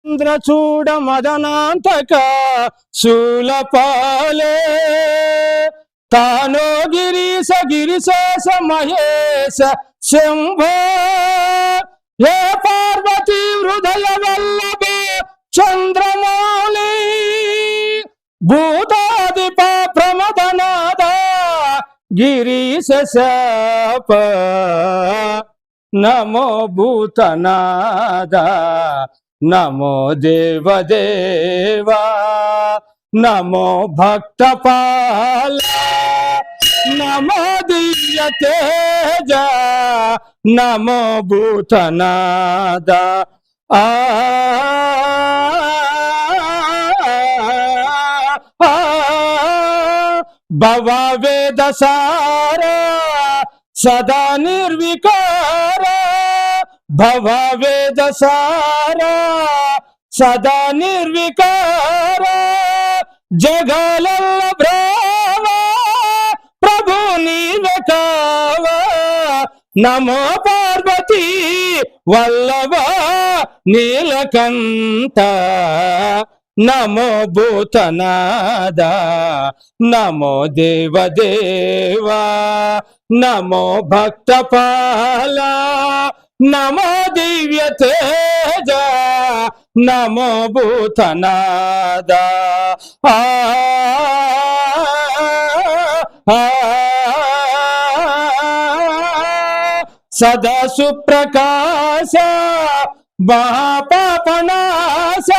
చూడ మదనాంతక శూలపాలే తానో గిరీశ గిరిశేష మహేశ శంభో హే పార్వతీ హృదయ వల్లభ చంద్రమౌళి భూతాదిప ప్రమదనాద గిరీశ శాప నమో భూతనాద నమో దేవదేవా నమో భక్తపాల నమో దివ్య తేజ నమో భూతనాద భవ వేద సార సదా నిర్వికార భవ వేద సార సదా నిర్వికార జగలల్ల భ్రావ ప్రభు నీవే కావ నమో పార్వతీ వల్లభ నీలకంఠ నమో భూతనాద నమో దేవదేవా నమో భక్తపాల నమో దివ్య తేజ నమో భూతనాద సదా సుప్రకాశ మహాపాపనాశ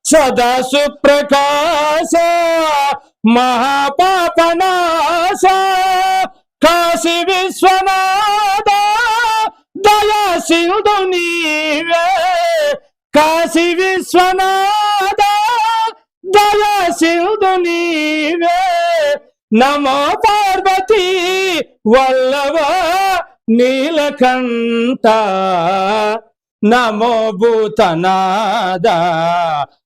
సదా సుప్రకాశ మహాపాపనాశ కాశీ విశ్వనాథ దయా సింధు నీవే కాశీ విశ్వనాథ దయా సింధు నీవే నమో పార్వతీ వల్లభ నీలకంఠ నమో భూతనాద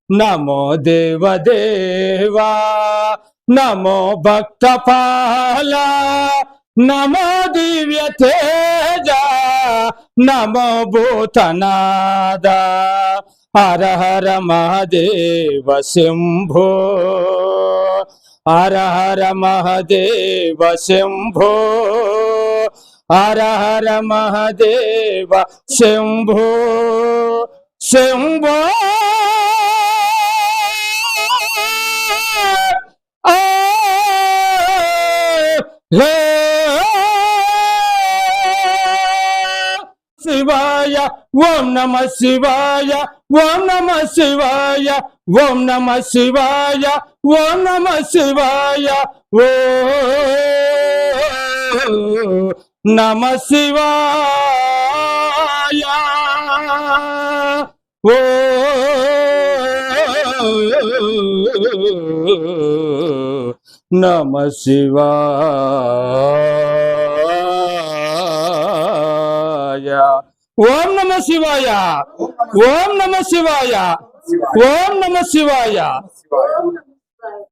నమో దేవదేవా నమో భక్తపాల నమో దివ్య తేజ నమో భూతనాద హర హర మహాదేవ శంభో హర హర మహాదేవ శంభో హర హర మహాదేవ శంభో శంభో శివాయ ఓం నమ శివాయ ఓం నమ శివాయ ఓం నమ శివాయ ఓం నమ శివాయ ఓ నమ శివాయ ఓ నమ శివాయ ఓం నమ శివాయ ఓం నమ శివాయ ఓం నమ శివాయ